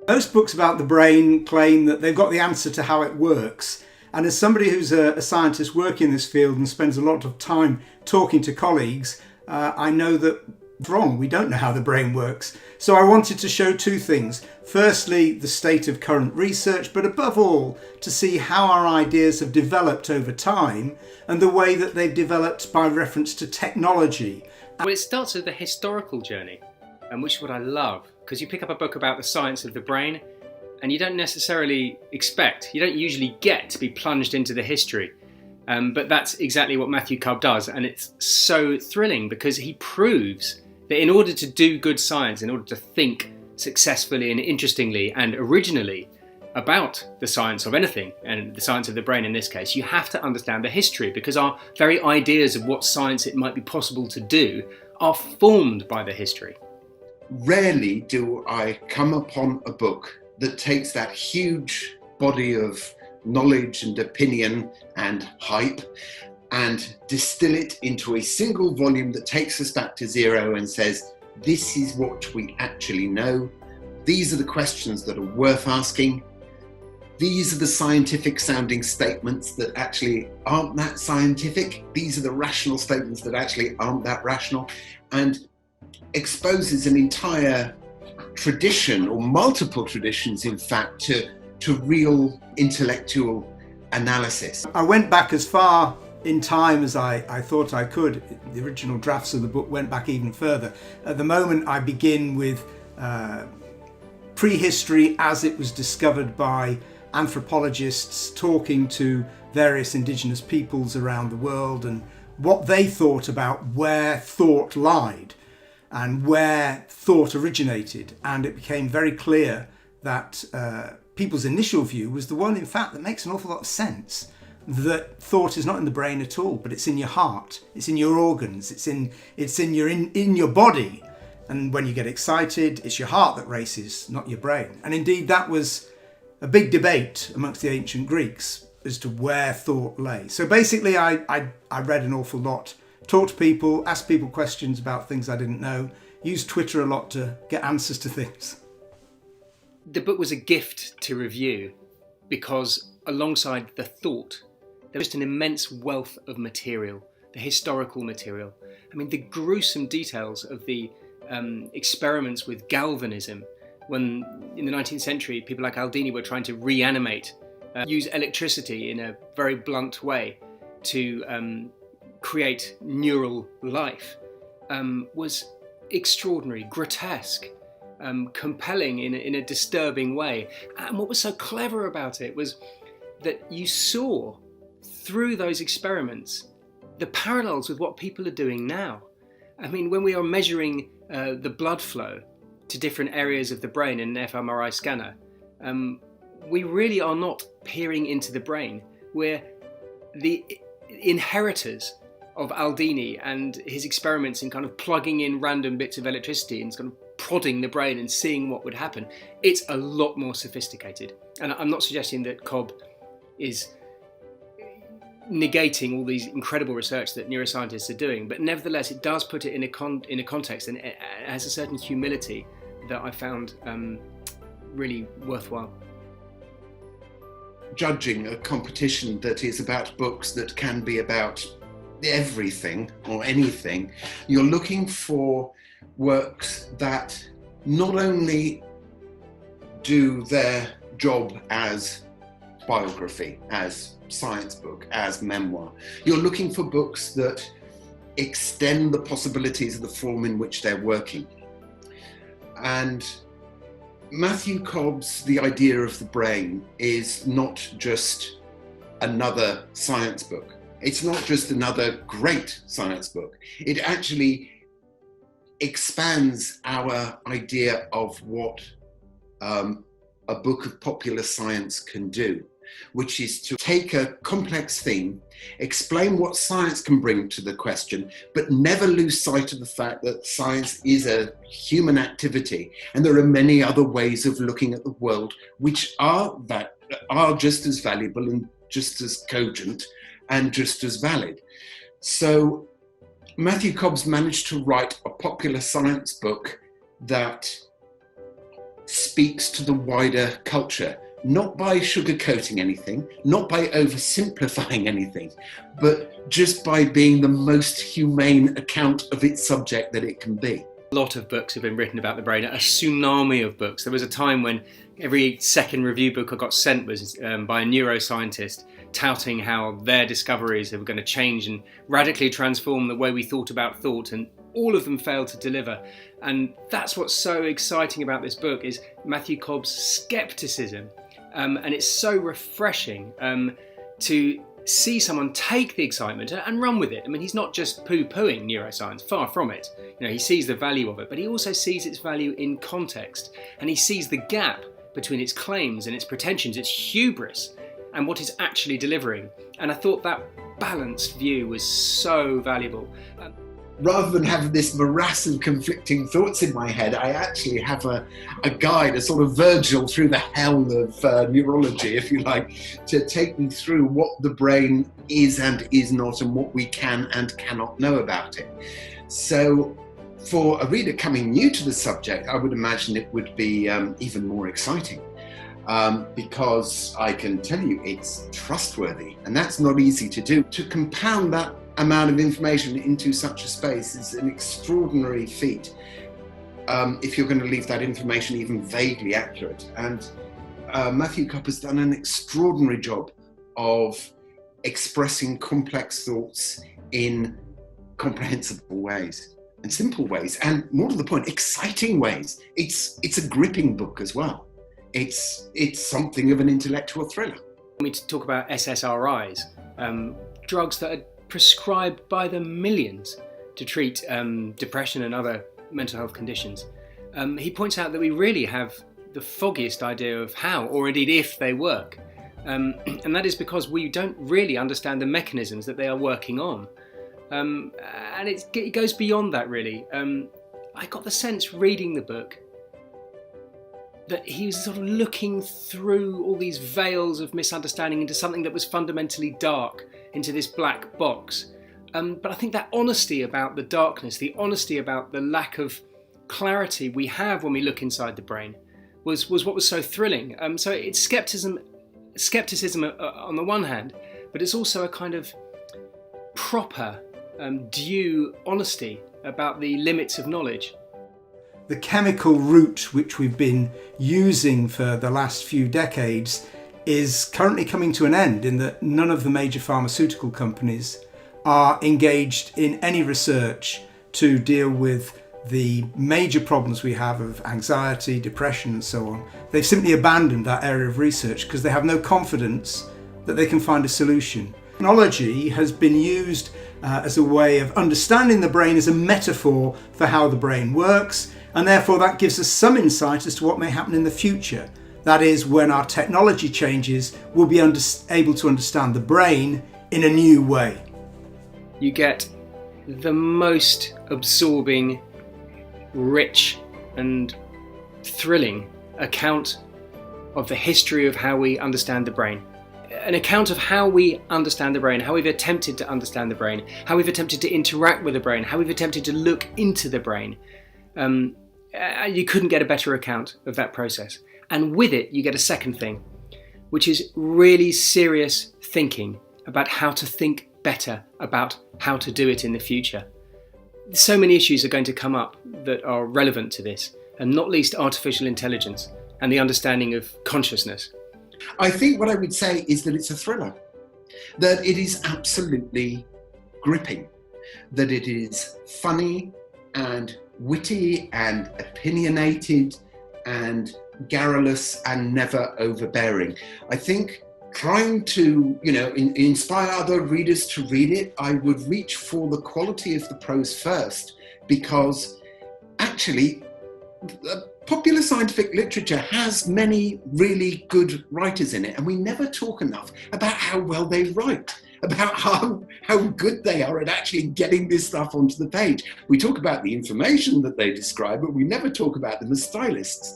Most books about the brain claim that they've got the answer to how it works. And as somebody who's a scientist working in this field and spends a lot of time talking to colleagues, I know that it's wrong. We don't know how the brain works. So I wanted to show two things. Firstly, the state of current research, but above all, to see how our ideas have developed over time and the way that they've developed by reference to technology. Well, it starts with the historical journey, which is what I love, because you pick up a book about the science of the brain and you don't necessarily you don't usually get to be plunged into the history. But that's exactly what Matthew Cobb does. And it's so thrilling because he proves that in order to do good science, in order to think successfully and interestingly and originally about the science of anything, and the science of the brain in this case, you have to understand the history, because our very ideas of what science it might be possible to do are formed by the history. Rarely do I come upon a book that takes that huge body of knowledge and opinion and hype and distill it into a single volume that takes us back to zero and says, this is what we actually know. These are the questions that are worth asking. These are the scientific sounding statements that actually aren't that scientific. These are the rational statements that actually aren't that rational, and exposes an entire tradition, or multiple traditions in fact, to real intellectual analysis. I went back as far in time as I thought I could. The original drafts of the book went back even further. At the moment I begin with prehistory as it was discovered by anthropologists talking to various indigenous peoples around the world and what they thought about where thought lied and where thought originated. And it became very clear that people's initial view was the one, in fact, that makes an awful lot of sense. That thought is not in the brain at all, but it's in your heart, it's in your organs, it's in your body. And when you get excited, it's your heart that races, not your brain. And indeed, that was a big debate amongst the ancient Greeks as to where thought lay. So basically, I read an awful lot, talked to people, asked people questions about things I didn't know, used Twitter a lot to get answers to things. The book was a gift to review because alongside the thought, there was just an immense wealth of material, the historical material. I mean, the gruesome details of the experiments with galvanism, when in the 19th century, people like Aldini were trying to reanimate, use electricity in a very blunt way to create neural life, was extraordinary, grotesque, compelling in a disturbing way. And what was so clever about it was that you saw through those experiments the parallels with what people are doing now. I mean, when we are measuring the blood flow to different areas of the brain in an fMRI scanner, we really are not peering into the brain. We're the inheritors of Aldini and his experiments in kind of plugging in random bits of electricity and kind of prodding the brain and seeing what would happen. It's a lot more sophisticated. And I'm not suggesting that Cobb is negating all these incredible research that neuroscientists are doing, but nevertheless it does put it in a context, and it has a certain humility that I found really worthwhile. Judging a competition that is about books that can be about everything or anything, you're looking for works that not only do their job as biography, as science book, as memoir. You're looking for books that extend the possibilities of the form in which they're working. And Matthew Cobb's The Idea of the Brain is not just another science book. It's not just another great science book. It actually expands our idea of what a book of popular science can do, which is to take a complex theme, explain what science can bring to the question, but never lose sight of the fact that science is a human activity, and there are many other ways of looking at the world which are just as valuable and just as cogent and just as valid. So Matthew Cobb's managed to write a popular science book that speaks to the wider culture, not by sugarcoating anything, not by oversimplifying anything, but just by being the most humane account of its subject that it can be. A lot of books have been written about the brain, a tsunami of books. There was a time when every second review book I got sent was by a neuroscientist touting how their discoveries were going to change and radically transform the way we thought about thought, and all of them failed to deliver. And that's what's so exciting about this book, is Matthew Cobb's skepticism. And it's so refreshing to see someone take the excitement and run with it. I mean, he's not just poo-pooing neuroscience, far from it. You know, he sees the value of it, but he also sees its value in context, and he sees the gap between its claims and its pretensions, its hubris, and what it's actually delivering. And I thought that balanced view was so valuable. Rather than having this morass of conflicting thoughts in my head, I actually have a guide, a sort of Virgil through the hell of neurology, if you like, to take me through what the brain is and is not, and what we can and cannot know about it. So for a reader coming new to the subject, I would imagine it would be even more exciting, because I can tell you it's trustworthy, and that's not easy to do. To compound that amount of information into such a space is an extraordinary feat, if you're going to leave that information even vaguely accurate. And Matthew Cobb has done an extraordinary job of expressing complex thoughts in comprehensible ways and simple ways, and more to the point, exciting ways. It's a gripping book as well. It's something of an intellectual thriller. We talk about SSRIs, drugs that are prescribed by the millions to treat depression and other mental health conditions. He points out that we really have the foggiest idea of how, or indeed if, they work. And that is because we don't really understand the mechanisms that they are working on. And it goes beyond that, really. I got the sense reading the book that he was sort of looking through all these veils of misunderstanding into something that was fundamentally dark, into this black box. But I think that honesty about the darkness, the honesty about the lack of clarity we have when we look inside the brain, was what was so thrilling. So it's skepticism on the one hand, but it's also a kind of proper, due honesty about the limits of knowledge. The chemical route which we've been using for the last few decades is currently coming to an end, in that none of the major pharmaceutical companies are engaged in any research to deal with the major problems we have of anxiety, depression and so on. They've simply abandoned that area of research because they have no confidence that they can find a solution. Technology has been used as a way of understanding the brain, as a metaphor for how the brain works, and therefore that gives us some insight as to what may happen in the future. That is, when our technology changes, we'll be able to understand the brain in a new way. You get the most absorbing, rich and thrilling account of the history of how we understand the brain. An account of how we understand the brain, how we've attempted to understand the brain, how we've attempted to interact with the brain, how we've attempted to look into the brain. You couldn't get a better account of that process. And with it, you get a second thing, which is really serious thinking about how to think better about how to do it in the future. So many issues are going to come up that are relevant to this, and not least artificial intelligence and the understanding of consciousness. I think what I would say is that it's a thriller, that it is absolutely gripping, that it is funny and witty and opinionated and garrulous and never overbearing. I think trying to, inspire other readers to read it, I would reach for the quality of the prose first, because actually popular scientific literature has many really good writers in it, and we never talk enough about how well they write, about how good they are at actually getting this stuff onto the page. We talk about the information that they describe, but we never talk about them as stylists.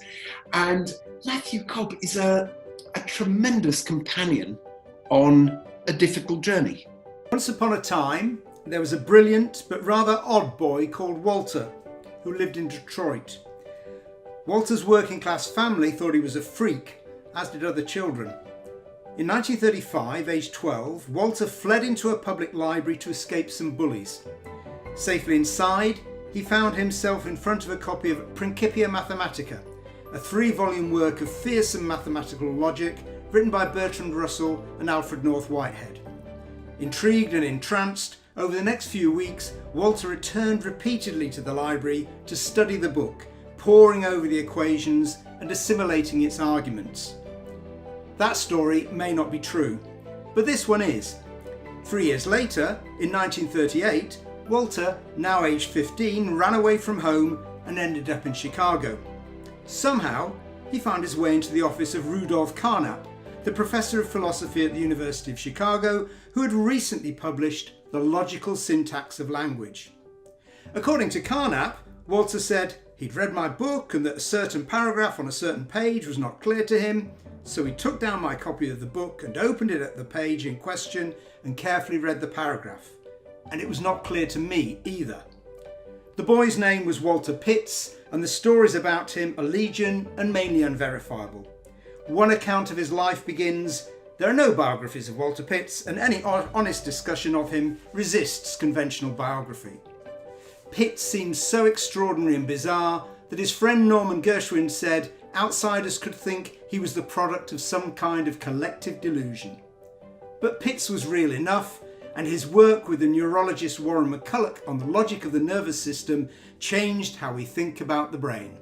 And Matthew Cobb is a tremendous companion on a difficult journey. Once upon a time, there was a brilliant but rather odd boy called Walter who lived in Detroit. Walter's working class family thought he was a freak, as did other children. In 1935, aged 12, Walter fled into a public library to escape some bullies. Safely inside, he found himself in front of a copy of Principia Mathematica, a 3-volume work of fearsome mathematical logic written by Bertrand Russell and Alfred North Whitehead. Intrigued and entranced, over the next few weeks, Walter returned repeatedly to the library to study the book, poring over the equations and assimilating its arguments. That story may not be true, but this one is. 3 years later, in 1938, Walter, now aged 15, ran away from home and ended up in Chicago. Somehow, he found his way into the office of Rudolf Carnap, the professor of philosophy at the University of Chicago, who had recently published The Logical Syntax of Language. According to Carnap, Walter said he'd read my book and that a certain paragraph on a certain page was not clear to him, so he took down my copy of the book and opened it at the page in question and carefully read the paragraph. And it was not clear to me either. The boy's name was Walter Pitts, and the stories about him are legion and mainly unverifiable. One account of his life begins, "There are no biographies of Walter Pitts, and any honest discussion of him resists conventional biography." Pitts seems so extraordinary and bizarre that his friend Norman Gershwin said outsiders could think he was the product of some kind of collective delusion. But Pitts was real enough, and his work with the neurologist Warren McCulloch on the logic of the nervous system changed how we think about the brain.